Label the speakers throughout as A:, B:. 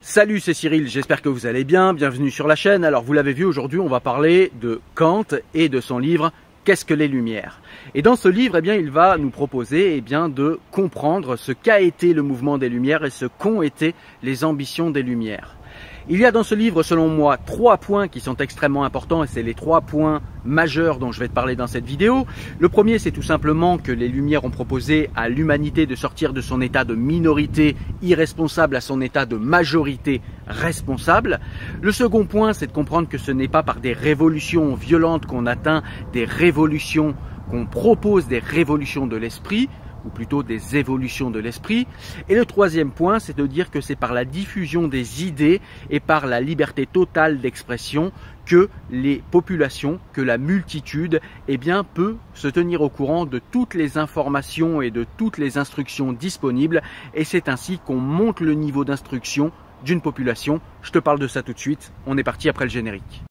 A: Salut, c'est Cyril, j'espère que vous allez bien, bienvenue sur la chaîne. Alors vous l'avez vu, aujourd'hui on va parler de Kant et de son livre « Qu'est-ce que les Lumières ?» Et dans ce livre, il va nous proposer de comprendre ce qu'a été le mouvement des Lumières et ce qu'ont été les ambitions des Lumières. Il y a dans ce livre, selon moi, 3 points qui sont extrêmement importants et c'est les 3 points majeurs dont je vais te parler dans cette vidéo. Le premier, c'est tout simplement que les Lumières ont proposé à l'humanité de sortir de son état de minorité irresponsable à son état de majorité responsable. Le second point, c'est de comprendre que ce n'est pas par des révolutions violentes qu'on atteint des révolutions, qu'on propose des révolutions de l'esprit, ou plutôt des évolutions de l'esprit. Et le troisième point, c'est de dire que c'est par la diffusion des idées et par la liberté totale d'expression que les populations, que la multitude, peut se tenir au courant de toutes les informations et de toutes les instructions disponibles. Et c'est ainsi qu'on monte le niveau d'instruction d'une population. Je te parle de ça tout de suite. On est parti après le générique.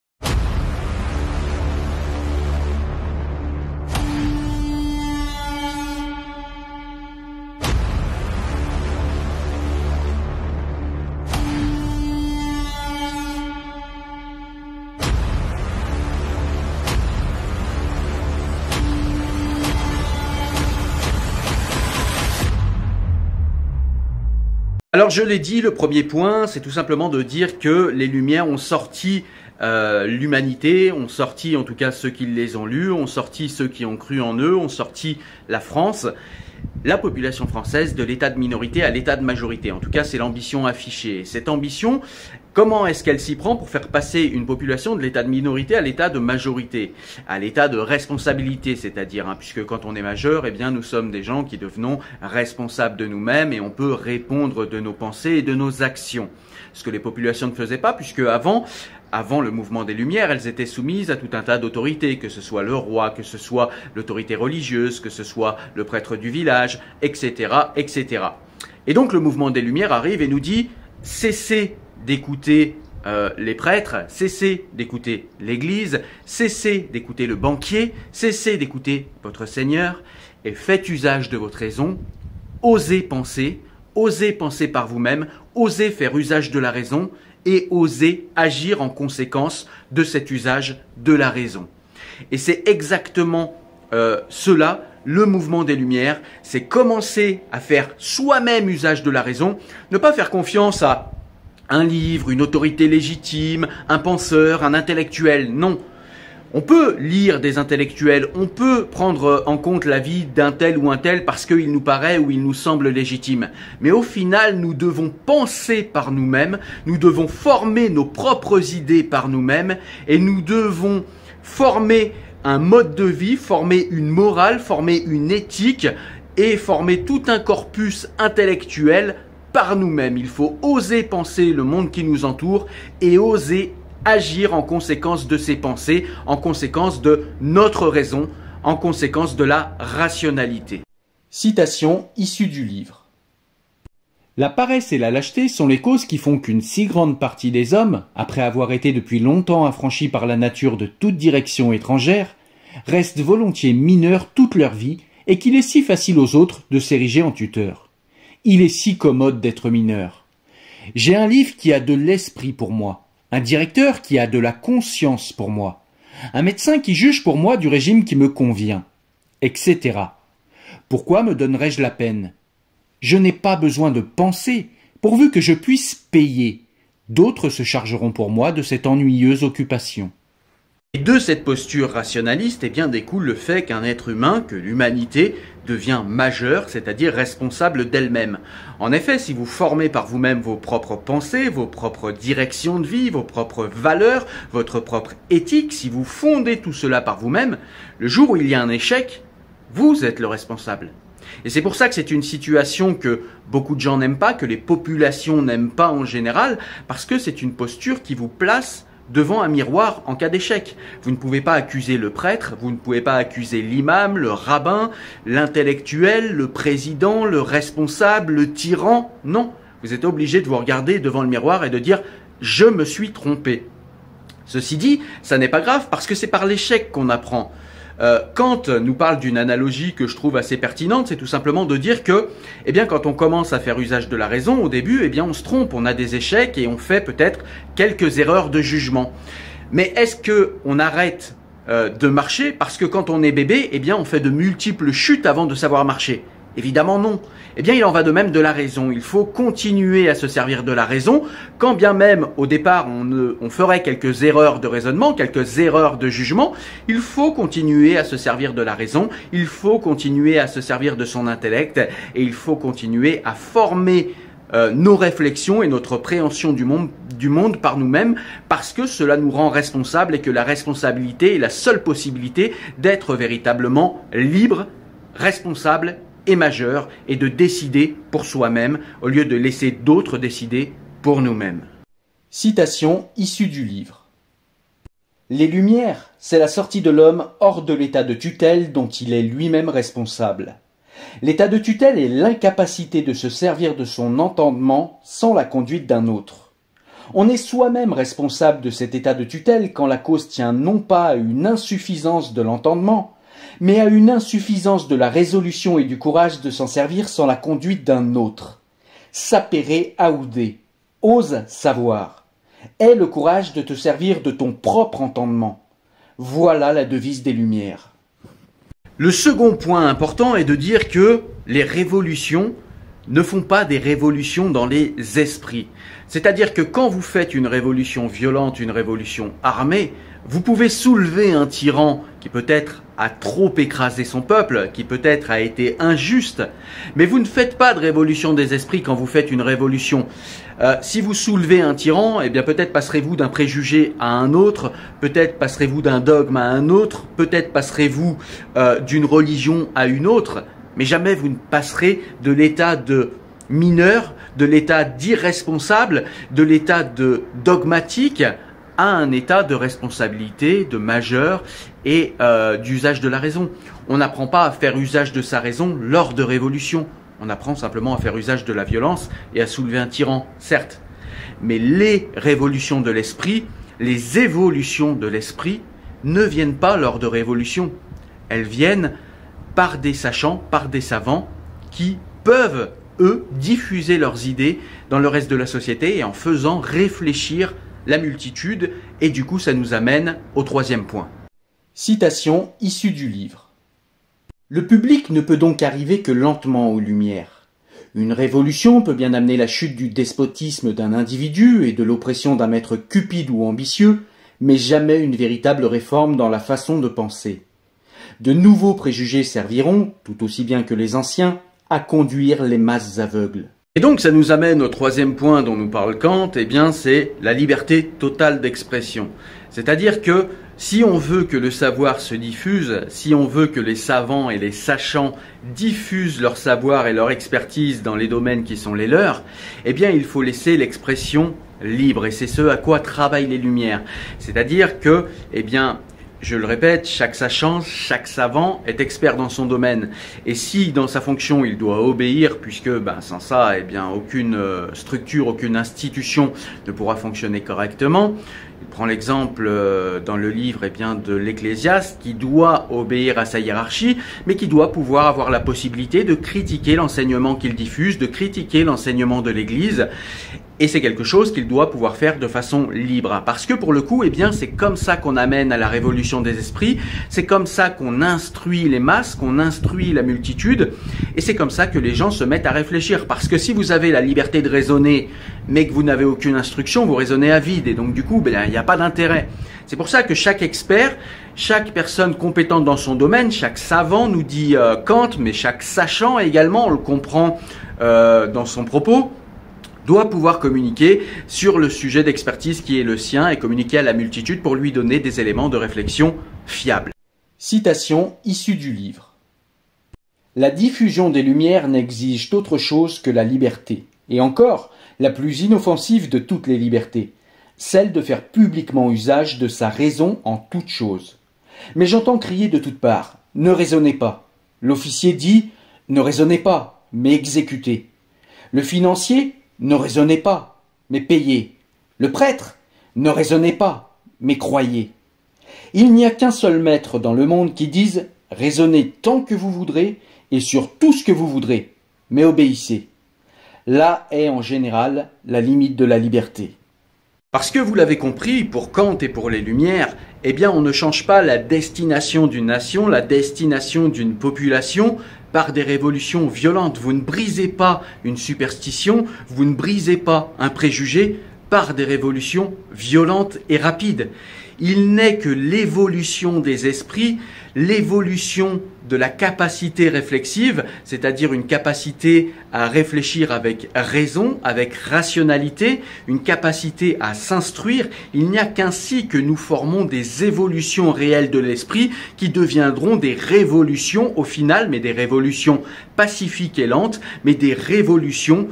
A: Alors je l'ai dit, le premier point, c'est tout simplement de dire que les Lumières ont sorti l'humanité, ont sorti en tout cas ceux qui les ont lus, ont sorti ceux qui ont cru en eux, ont sorti la France, la population française de l'état de minorité à l'état de majorité. En tout cas, c'est l'ambition affichée. Cette ambition, comment est-ce qu'elle s'y prend pour faire passer une population de l'état de minorité à l'état de majorité, à l'état de responsabilité, c'est-à-dire, puisque quand on est majeur, nous sommes des gens qui devenons responsables de nous-mêmes et on peut répondre de nos pensées et de nos actions. Ce que les populations ne faisaient pas, puisque avant le mouvement des Lumières, elles étaient soumises à tout un tas d'autorités, que ce soit le roi, que ce soit l'autorité religieuse, que ce soit le prêtre du village, etc., etc. Et donc le mouvement des Lumières arrive et nous dit « Cessez d'écouter les prêtres, cessez d'écouter l'Église, cessez d'écouter le banquier, cessez d'écouter votre Seigneur et faites usage de votre raison, osez penser par vous-même, osez faire usage de la raison et osez agir en conséquence de cet usage de la raison. » Et c'est exactement cela, le mouvement des Lumières, c'est commencer à faire soi-même usage de la raison, ne pas faire confiance à un livre, une autorité légitime, un penseur, un intellectuel, non. On peut lire des intellectuels, on peut prendre en compte l'avis d'un tel ou un tel parce qu'il nous paraît ou il nous semble légitime. Mais au final, nous devons penser par nous-mêmes, nous devons former nos propres idées par nous-mêmes et nous devons former un mode de vie, former une morale, former une éthique et former tout un corpus intellectuel par nous-mêmes. Il faut oser penser le monde qui nous entoure et oser agir en conséquence de ses pensées, en conséquence de notre raison, en conséquence de la rationalité. Citation issue du livre. La paresse et la lâcheté sont les causes qui font qu'une si grande partie des hommes, après avoir été depuis longtemps affranchis par la nature de toute direction étrangère, restent volontiers mineurs toute leur vie et qu'il est si facile aux autres de s'ériger en tuteurs. Il est si commode d'être mineur. J'ai un livre qui a de l'esprit pour moi, un directeur qui a de la conscience pour moi, un médecin qui juge pour moi du régime qui me convient, etc. Pourquoi me donnerais-je la peine? Je n'ai pas besoin de penser, pourvu que je puisse payer. D'autres se chargeront pour moi de cette ennuyeuse occupation. Et de cette posture rationaliste, découle le fait qu'un être humain, que l'humanité, devient majeur, c'est-à-dire responsable d'elle-même. En effet, si vous formez par vous-même vos propres pensées, vos propres directions de vie, vos propres valeurs, votre propre éthique, si vous fondez tout cela par vous-même, le jour où il y a un échec, vous êtes le responsable. Et c'est pour ça que c'est une situation que beaucoup de gens n'aiment pas, que les populations n'aiment pas en général, parce que c'est une posture qui vous place devant un miroir en cas d'échec. Vous ne pouvez pas accuser le prêtre, vous ne pouvez pas accuser l'imam, le rabbin, l'intellectuel, le président, le responsable, le tyran. Non, vous êtes obligé de vous regarder devant le miroir et de dire « je me suis trompé ». Ceci dit, ça n'est pas grave parce que c'est par l'échec qu'on apprend. Kant nous parle d'une analogie que je trouve assez pertinente, c'est tout simplement de dire que, eh bien, quand on commence à faire usage de la raison, au début, eh bien, on se trompe, on a des échecs et on fait peut-être quelques erreurs de jugement. Mais est-ce que on arrête de marcher parce que quand on est bébé, eh bien, on fait de multiples chutes avant de savoir marcher? Évidemment non. Eh bien, il en va de même de la raison. Il faut continuer à se servir de la raison, quand bien même au départ on ferait quelques erreurs de raisonnement, quelques erreurs de jugement. Il faut continuer à se servir de la raison, il faut continuer à se servir de son intellect et il faut continuer à former nos réflexions et notre préhension du monde par nous-mêmes, parce que cela nous rend responsables et que la responsabilité est la seule possibilité d'être véritablement libre, responsable et majeur, et de décider pour soi-même au lieu de laisser d'autres décider pour nous-mêmes.
B: Citation issue du livre. Les Lumières, c'est la sortie de l'homme hors de l'état de tutelle dont il est lui-même responsable. L'état de tutelle est l'incapacité de se servir de son entendement sans la conduite d'un autre. On est soi-même responsable de cet état de tutelle quand la cause tient non pas à une insuffisance de l'entendement, mais à une insuffisance de la résolution et du courage de s'en servir sans la conduite d'un autre. Sapere aude, ose savoir. Aie le courage de te servir de ton propre entendement. Voilà la devise des Lumières.
A: Le second point important est de dire que les révolutions ne font pas des révolutions dans les esprits. C'est-à-dire que quand vous faites une révolution violente, une révolution armée, vous pouvez soulever un tyran qui peut-être a trop écrasé son peuple, qui peut-être a été injuste, mais vous ne faites pas de révolution des esprits quand vous faites une révolution. Si vous soulevez un tyran, eh bien peut-être passerez-vous d'un préjugé à un autre, peut-être passerez-vous d'un dogme à un autre, peut-être passerez-vous d'une religion à une autre, mais jamais vous ne passerez de l'état de mineur, de l'état d'irresponsable, de l'état de dogmatique à un état de responsabilité, de majeur et d'usage de la raison. On n'apprend pas à faire usage de sa raison lors de révolutions. On apprend simplement à faire usage de la violence et à soulever un tyran, certes. Mais les révolutions de l'esprit, les évolutions de l'esprit ne viennent pas lors de révolutions. Elles viennent par des sachants, par des savants qui peuvent, eux, diffuser leurs idées dans le reste de la société et en faisant réfléchir la multitude, et du coup ça nous amène au troisième point.
B: Citation issue du livre. Le public ne peut donc arriver que lentement aux Lumières. Une révolution peut bien amener la chute du despotisme d'un individu et de l'oppression d'un maître cupide ou ambitieux, mais jamais une véritable réforme dans la façon de penser. De nouveaux préjugés serviront, tout aussi bien que les anciens, à conduire les masses aveugles.
A: Et donc ça nous amène au troisième point dont nous parle Kant, eh bien c'est la liberté totale d'expression. C'est-à-dire que si on veut que le savoir se diffuse, si on veut que les savants et les sachants diffusent leur savoir et leur expertise dans les domaines qui sont les leurs, eh bien il faut laisser l'expression libre, et c'est ce à quoi travaillent les Lumières. C'est-à-dire que, eh bien, je le répète, chaque sachant, chaque savant est expert dans son domaine. Et si dans sa fonction il doit obéir, puisque sans ça, eh bien, aucune structure, aucune institution ne pourra fonctionner correctement. Il prend l'exemple dans le livre de l'Ecclésiaste qui doit obéir à sa hiérarchie, mais qui doit pouvoir avoir la possibilité de critiquer l'enseignement qu'il diffuse, de critiquer l'enseignement de l'Église. Et c'est quelque chose qu'il doit pouvoir faire de façon libre. Parce que pour le coup, c'est comme ça qu'on amène à la révolution des esprits, c'est comme ça qu'on instruit les masses, qu'on instruit la multitude, et c'est comme ça que les gens se mettent à réfléchir. Parce que si vous avez la liberté de raisonner, mais que vous n'avez aucune instruction, vous raisonnez à vide, et donc du coup, il n'y a pas d'intérêt. C'est pour ça que chaque expert, chaque personne compétente dans son domaine, chaque savant, nous dit Kant, mais chaque sachant également, on le comprend dans son propos, doit pouvoir communiquer sur le sujet d'expertise qui est le sien et communiquer à la multitude pour lui donner des éléments de réflexion fiables.
B: Citation issue du livre. La diffusion des Lumières n'exige autre chose que la liberté, et encore, la plus inoffensive de toutes les libertés, celle de faire publiquement usage de sa raison en toute chose. Mais j'entends crier de toutes parts, « Ne raisonnez pas ». L'officier dit, « Ne raisonnez pas, mais exécutez ». Le financier, ne raisonnez pas, mais payez. Le prêtre, ne raisonnez pas, mais croyez. Il n'y a qu'un seul maître dans le monde qui dise « Raisonnez tant que vous voudrez et sur tout ce que vous voudrez, mais obéissez ». Là est en général la limite de la liberté.
A: Parce que vous l'avez compris, pour Kant et pour les Lumières, eh bien on ne change pas la destination d'une nation, la destination d'une population par des révolutions violentes. Vous ne brisez pas une superstition, vous ne brisez pas un préjugé par des révolutions violentes et rapides. Il n'est que l'évolution des esprits, l'évolution de la capacité réflexive, c'est-à-dire une capacité à réfléchir avec raison, avec rationalité, une capacité à s'instruire. Il n'y a qu'ainsi que nous formons des évolutions réelles de l'esprit qui deviendront des révolutions au final, mais des révolutions pacifiques et lentes, mais des révolutions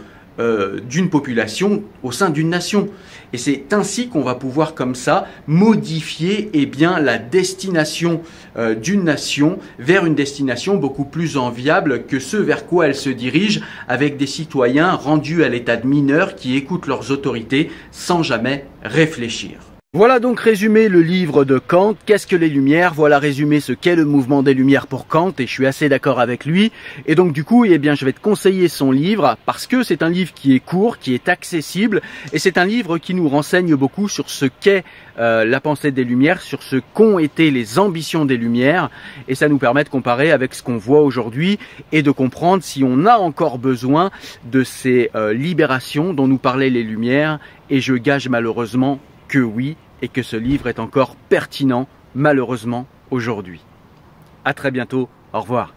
A: d'une population au sein d'une nation. Et c'est ainsi qu'on va pouvoir comme ça modifier la destination d'une nation vers une destination beaucoup plus enviable que ce vers quoi elle se dirige, avec des citoyens rendus à l'état de mineurs qui écoutent leurs autorités sans jamais réfléchir. Voilà donc résumé le livre de Kant, Qu'est-ce que les Lumières? Voilà résumé ce qu'est le mouvement des Lumières pour Kant, et je suis assez d'accord avec lui. Et donc du coup, eh bien, je vais te conseiller son livre, parce que c'est un livre qui est court, qui est accessible, et c'est un livre qui nous renseigne beaucoup sur ce qu'est la pensée des Lumières, sur ce qu'ont été les ambitions des Lumières, et ça nous permet de comparer avec ce qu'on voit aujourd'hui, et de comprendre si on a encore besoin de ces libérations dont nous parlaient les Lumières, et je gage malheureusement que oui, et que ce livre est encore pertinent, malheureusement, aujourd'hui. À très bientôt, au revoir.